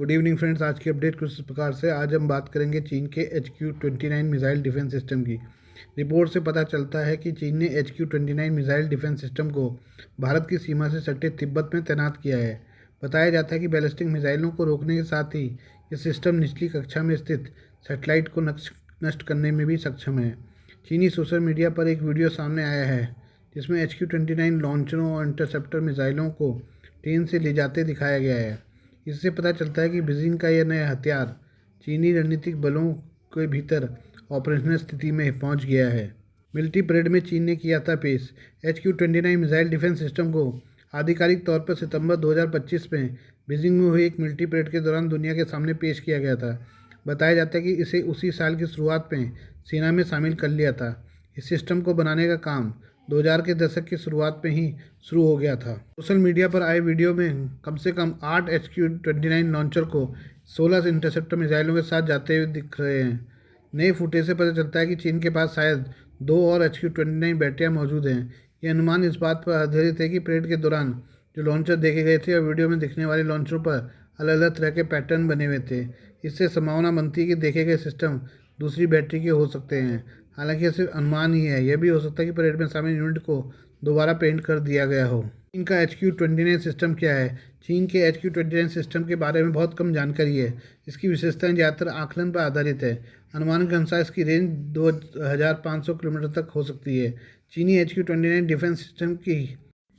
Good evening friends. आज की update कुछ इस प्रकार से। आज हम बात करेंगे चीन के HQ-29 मिसाइल डिफेंस सिस्टम की। रिपोर्ट से पता चलता है कि चीन ने HQ-29 मिसाइल डिफेंस सिस्टम को भारत की सीमा से सटे तिब्बत में तैनात किया है। बताया जाता है कि बैलिस्टिक मिसाइलों को रोकने के साथ ही ये सिस्टम निचली कक्षा में स्थित सैटेलाइट को नष्ट करने में भी सक्षम है। चीनी सोशल मीडिया पर एक वीडियो सामने आया है जिसमें HQ-29 लॉन्चरों और इंटरसेप्टर मिसाइलों को ट्रेन से ले जाते दिखाया गया है। इससे पता चलता है कि बीजिंग का यह नया हथियार चीनी रणनीतिक बलों के भीतर ऑपरेशनल स्थिति में पहुंच गया है। मिलिट्री परेड में चीन ने किया था पेश। HQ-29 मिसाइल डिफेंस सिस्टम को आधिकारिक तौर पर सितंबर 2025 में बीजिंग में हुई एक मिलिट्री परेड के दौरान दुनिया के सामने पेश किया गया था। बताया जाता है कि इसे उसी साल की शुरुआत में सेना में शामिल कर लिया था। इस सिस्टम को बनाने का काम 2000 के दशक की शुरुआत में ही शुरू हो गया था। सोशल मीडिया पर आए वीडियो में कम से कम 8 HQ-29 लॉन्चर को 16 इंटरसेप्टर मिसाइलों के साथ जाते हुए दिख रहे हैं। नए फुटेज से पता चलता है कि चीन के पास शायद 2 और HQ-29 बैटरियां मौजूद हैं। यह अनुमान इस बात पर आधारित है कि परेड के दौरान जो लॉन्चर देखे गए थे और वीडियो में दिखने वाले लॉन्चरों पर अलग अलग तरह के पैटर्न बने हुए थे। इससे संभावना बनती है कि देखे गए सिस्टम दूसरी बैटरी के हो सकते हैं। हालांकि यह सिर्फ अनुमान ही है। यह भी हो सकता है कि परेड में शामिल यूनिट को दोबारा पेंट कर दिया गया हो। चीन का HQ-29 सिस्टम क्या है? चीन के HQ-29 सिस्टम के बारे में बहुत कम जानकारी है। इसकी विशेषताएं ज़्यादातर आकलन पर आधारित है। अनुमान के अनुसार इसकी रेंज 2500 किलोमीटर तक हो सकती है। चीनी HQ-29 डिफेंस सिस्टम की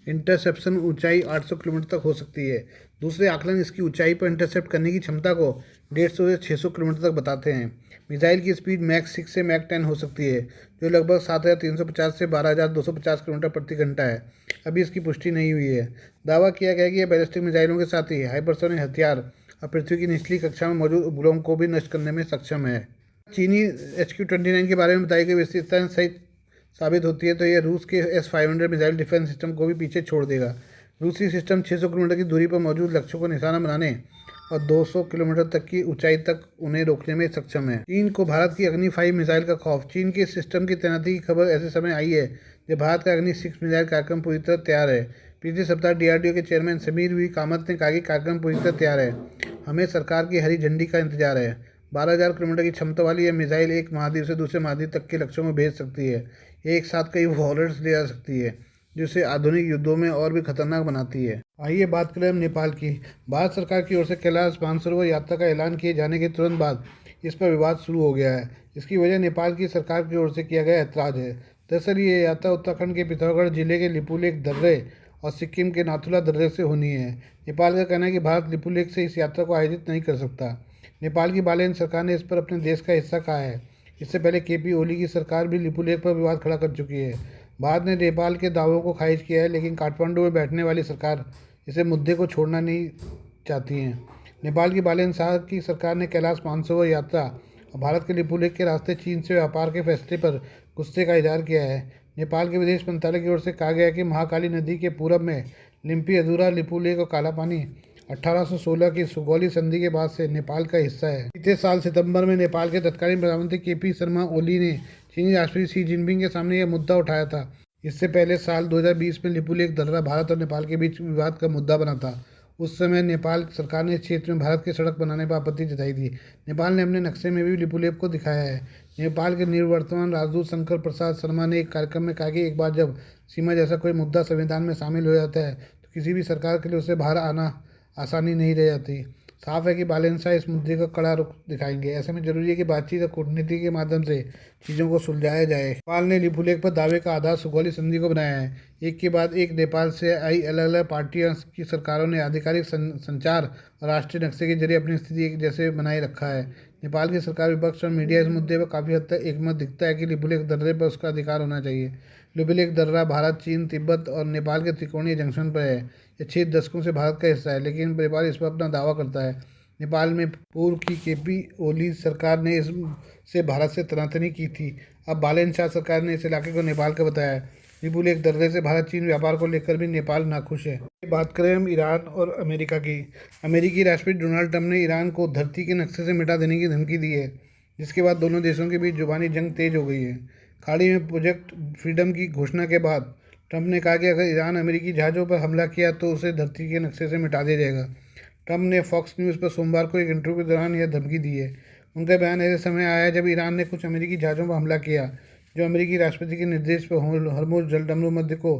इंटरसेप्शन ऊंचाई 800 किलोमीटर तक हो सकती है। दूसरे आकलन इसकी ऊंचाई पर इंटरसेप्ट करने की क्षमता को 150 से 600 किलोमीटर तक बताते हैं। मिसाइल की स्पीड मैक 6 से मैक 10 हो सकती है, जो लगभग 7350 से 12250 किलोमीटर प्रति घंटा है। अभी इसकी पुष्टि नहीं हुई है। दावा किया गया कि यह बैलिस्टिक मिसाइलों के साथ ही हाइपरसोनिक हथियार और पृथ्वी की निचली कक्षा में मौजूद उपग्रहों को भी नष्ट करने में सक्षम है। चीनी HQ-29 के बारे में बताई गई विशेषताएं सही साबित होती है तो यह रूस के S-500 मिसाइल डिफेंस सिस्टम को भी पीछे छोड़ देगा। रूसी सिस्टम 600 किलोमीटर की दूरी पर मौजूद लक्ष्यों को निशाना बनाने और 200 किलोमीटर तक की ऊंचाई तक उन्हें रोकने में सक्षम है। चीन को भारत की अग्नि 5 मिसाइल का खौफ। चीन के सिस्टम की तैनाती की खबर ऐसे समय आई है जब भारत का अग्नि 6 मिसाइल कार्यक्रम पूरी तरह तैयार है। पिछले सप्ताह DRDO के चेयरमैन समीर वी कामत ने कहा कि कार्यक्रम पूरी तरह तैयार है। हमें सरकार की हरी झंडी का इंतजार है। 12,000 किलोमीटर की क्षमता वाली यह मिसाइल एक महाद्वीप से दूसरे महाद्वीप तक के लक्ष्यों में भेज सकती है। ये एक साथ कई वॉरहेड्स ले जा सकती है, जो इसे आधुनिक युद्धों में और भी खतरनाक बनाती है। आइए बात करें हम नेपाल की। भारत सरकार की ओर से कैलाश मानसरोवर यात्रा का ऐलान किए जाने के तुरंत बाद इस पर विवाद शुरू हो गया है। इसकी वजह नेपाल की सरकार की ओर से किया गया ऐतराज़ है। दरअसल ये यात्रा उत्तराखंड के पिथौरागढ़ जिले के लिपुलेख दर्रे और सिक्किम के नाथुला दर्रे से होनी है। नेपाल का कहना है कि भारत लिपुलेख से इस यात्रा को आयोजित नहीं कर सकता। नेपाल की बालियान सरकार ने इस पर अपने देश का हिस्सा कहा है। इससे पहले KP ओली की सरकार भी लिपुलेख पर विवाद खड़ा कर चुकी है। भारत ने नेपाल के दावों को खारिज किया है, लेकिन काठमांडू में बैठने वाली सरकार इसे मुद्दे को छोड़ना नहीं चाहती है। नेपाल की बालियान शाह की सरकार ने कैलाश मानसरोवर यात्रा और भारत के लिपुलेख के रास्ते चीन से व्यापार के फैसले पर गुस्से का इजहार किया है। नेपाल के विदेश मंत्रालय की ओर से कहा गया कि महाकाली नदी के पूरब में लिम्पी अधूरा लिपुलेख और काला पानी 1816 की सुगौली संधि के बाद से नेपाल का हिस्सा है। बीते साल सितंबर में नेपाल के तत्कालीन प्रधानमंत्री KP शर्मा ओली ने चीनी राष्ट्रपति शी जिनपिंग के सामने यह मुद्दा उठाया था। इससे पहले साल 2020 में लिपुलेख दर्रा भारत और नेपाल के बीच विवाद का मुद्दा बना था। उस समय नेपाल सरकार ने इस क्षेत्र में भारत की सड़क बनाने पर आपत्ति जताई थी। नेपाल ने अपने नक्शे में भी लिपुलेख को दिखाया है। नेपाल के निवर्तमान राजदूत शंकर प्रसाद शर्मा ने एक कार्यक्रम में कहा कि एक बार जब सीमा जैसा कोई मुद्दा संविधान में शामिल हो जाता है तो किसी भी सरकार के लिए उसे बाहर आना आसानी नहीं रह जाती। साफ है कि बालियान शाह इस मुद्दे का कड़ा रुख दिखाएंगे। ऐसे में जरूरी है कि बातचीत और कूटनीति के माध्यम से चीज़ों को सुलझाया जाए। नेपाल ने लिपुलेख पर दावे का आधार सुगौली संधि को बनाया है। एक के बाद एक नेपाल से आई अलग अलग पार्टियों की सरकारों ने आधिकारिक संचार और राष्ट्रीय नक्शे के जरिए अपनी स्थिति एक जैसे बनाए रखा है। नेपाल की सरकार, विपक्ष और मीडिया इस मुद्दे पर काफ़ी हद तक एकमत दिखता है कि लिपुलेख दर्रे पर उसका अधिकार होना चाहिए। लिपुलेख दर्रा भारत, चीन, तिब्बत और नेपाल के त्रिकोणीय जंक्शन पर है। यह 6 दशकों से भारत का हिस्सा है, लेकिन नेपाल इस पर अपना दावा करता है। नेपाल में पूर्व की KP ओली सरकार ने इससे भारत से तनातनी की थी। अब बालियान शाह सरकार ने इस इलाके को नेपाल का बताया है। लिपुलेख दर्रे से भारत चीन व्यापार को लेकर भी नेपाल नाखुश है। बात करें हम ईरान और अमेरिका की। अमेरिकी राष्ट्रपति डोनाल्ड ट्रंप ने ईरान को धरती के नक्शे से मिटा देने की धमकी दी है, जिसके बाद दोनों देशों के बीच जुबानी जंग तेज हो गई है। खाड़ी में प्रोजेक्ट फ्रीडम की घोषणा के बाद ट्रंप ने कहा कि अगर ईरान अमेरिकी जहाज़ों पर हमला किया तो उसे धरती के नक्शे से मिटा दिया जाएगा। ट्रंप ने फॉक्स न्यूज़ पर सोमवार को एक इंटरव्यू के दौरान यह धमकी दी है। उनका बयान ऐसे समय आया जब ईरान ने कुछ अमेरिकी जहाज़ों पर हमला किया जो अमेरिकी राष्ट्रपति के निर्देश पर हरमुज जलडमरू मध्य को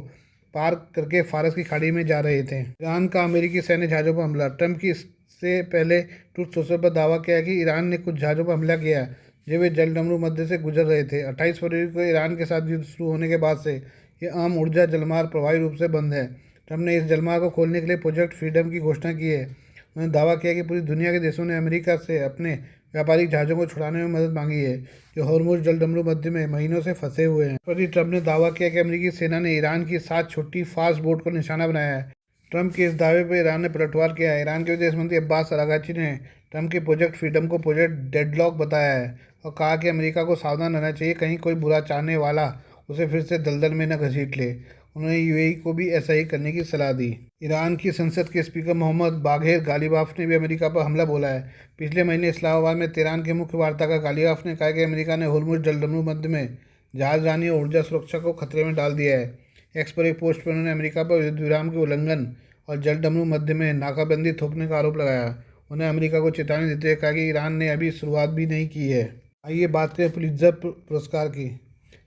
पार करके फारस की खाड़ी में जा रहे थे। ईरान का अमेरिकी सैन्य जहाज़ों पर हमला। ट्रंप की इससे पहले ट्रूथ सोशल पर दावा किया कि ईरान ने कुछ जहाज़ों पर हमला किया जब वे जलडमरू मध्य से गुजर रहे थे। 28 फरवरी को ईरान के साथ युद्ध शुरू होने के बाद से ये आम ऊर्जा जलमार्ग प्रभावी रूप से बंद है। ट्रंप ने इस जलमार्ग को खोलने के लिए प्रोजेक्ट फ्रीडम की घोषणा की है। उन्होंने दावा किया कि पूरी दुनिया के देशों ने अमेरिका से अपने व्यापारिक जहाज़ों को छुड़ाने में मदद मांगी है जो हॉर्मुज़ जलडमरू मध्य में महीनों से फंसे हुए हैं। पर ट्रंप ने दावा किया कि अमेरिकी सेना ने ईरान की 7 छोटी फास्ट बोट को निशाना बनाया है। ट्रंप के इस दावे पर ईरान ने पलटवार किया है। ईरान के विदेश मंत्री अब्बास अरागची ने ट्रंप के प्रोजेक्ट फ्रीडम को प्रोजेक्ट डेडलॉक बताया है और कहा कि अमेरिका को सावधान रहना चाहिए, कहीं कोई बुरा चाहने वाला उसे फिर से दलदल में न घसीट ले। उन्होंने यूएई को भी ऐसा ही करने की सलाह दी। ईरान की संसद के स्पीकर मोहम्मद बाघेर गालिबाफ ने भी अमेरिका पर हमला बोला है। पिछले महीने इस्लामाबाद में तेहरान के मुख्य वार्ताकार गालिबाफ ने कहा कि अमेरिका ने हॉर्मुज़ जलडमरू मध्य में जहाजरानी और ऊर्जा सुरक्षा को खतरे में डाल दिया है। एक्स पर एक पोस्ट पर उन्होंने अमेरिका पर युद्ध विराम के उल्लंघन और जलडमरू मध्य में नाकाबंदी थोपने का आरोप लगाया। उन्हें अमेरिका को चेतावनी देते हुए कहा कि ईरान ने अभी शुरुआत भी नहीं की है। आइए बात करें पुलित्ज़र पुरस्कार की।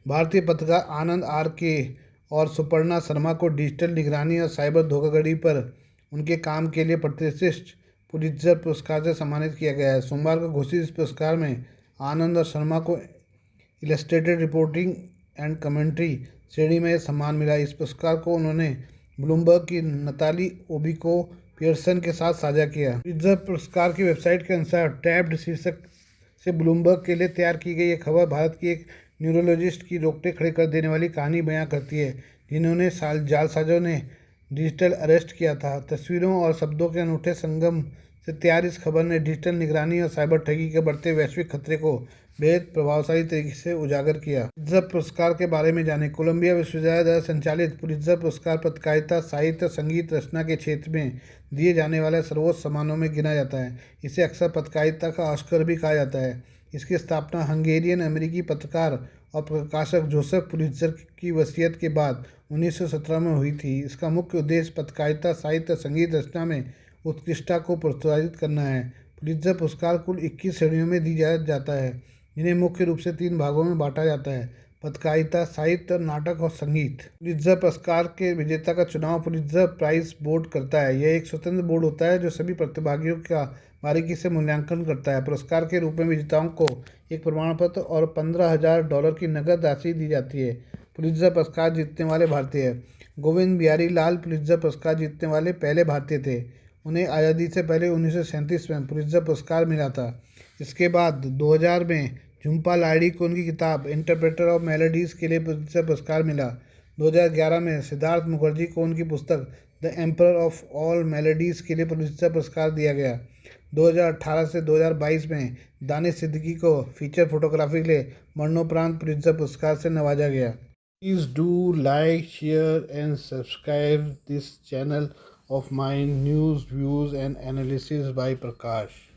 भारतीय पत्रकार आनंद आर के और सुपर्णा शर्मा को डिजिटल निगरानी और साइबर धोखाधड़ी पर उनके काम के लिए प्रतिष्ठित पुलित्ज़र पुरस्कार से सम्मानित किया गया है। सोमवार को घोषित इस पुरस्कार में आनंद और शर्मा को इलस्ट्रेटेड रिपोर्टिंग एंड कमेंट्री श्रेणी में सम्मान मिला। इस पुरस्कार को उन्होंने ब्लूमबर्ग की नताली ओबिको पियर्सन के साथ साझा किया। पुलित्ज़र पुरस्कार की वेबसाइट के अनुसार टैब्ड शीर्षक से ब्लूमबर्ग के लिए तैयार की गई यह खबर भारत की एक न्यूरोलॉजिस्ट की रोकटे खड़े कर देने वाली कहानी बयां करती है जिन्होंने जालसाजों ने डिजिटल अरेस्ट किया था। तस्वीरों और शब्दों के अनूठे संगम से तैयार इस खबर ने डिजिटल निगरानी और साइबर ठगी के बढ़ते वैश्विक खतरे को बेहद प्रभावशाली तरीके से उजागर किया। पुलित्ज़र पुरस्कार के बारे में जाने। कोलंबिया विश्वविद्यालय द्वारा संचालित पुलित्ज़र पुरस्कार पत्रकारिता, साहित्य, संगीत रचना के क्षेत्र में दिए जाने वाले सर्वोच्च सम्मानों में गिना जाता है। इसे अक्सर पत्रकारिता का ऑस्कर भी कहा जाता है। इसकी स्थापना हंगेरियन अमेरिकी पत्रकार और प्रकाशक जोसेफ पुलित्ज़र की वसीयत के बाद 1917 में हुई थी। इसका मुख्य उद्देश्य पत्रकारिता, साहित्य, संगीत रचना में उत्कृष्टता को प्रोत्साहित करना है। पुलित्ज़र पुरस्कार कुल 21 श्रेणियों में दी जाता है जिन्हें मुख्य रूप से 3 भागों में बांटा जाता है: पत्रकारिता, साहित्य, नाटक और संगीत। पुलित्ज़र पुरस्कार के विजेता का चुनाव पुलित्ज़र प्राइज बोर्ड करता है। यह एक स्वतंत्र बोर्ड होता है जो सभी प्रतिभागियों का बारीकी से मूल्यांकन करता है। पुरस्कार के रूप में विजेताओं को एक प्रमाण पत्र और $15,000 की नकद राशि दी जाती है। पुलित्ज़र पुरस्कार जीतने वाले भारतीय। गोविंद बिहारी लाल पुलित्ज़र पुरस्कार जीतने वाले पहले भारतीय थे। उन्हें आज़ादी से पहले 1937 में पुलित्ज़र पुरस्कार मिला था। इसके बाद 2000 में झुम्पा लाहिड़ी को उनकी किताब इंटरप्रेटर ऑफ मेलोडीज़ के लिए पुलित्ज़र पुरस्कार मिला। 2011 में सिद्धार्थ मुखर्जी को उनकी पुस्तक the emperor of all melodies के लिए पुलित्ज़र पुरस्कार दिया गया। 2018 से 2022 में दानिश सिद्दीकी को फीचर फोटोग्राफी के लिए मरणोपरांत पुलित्ज़र पुरस्कार से नवाजा गया। Please do like, share and subscribe this channel of my news, views and analysis by Prakash.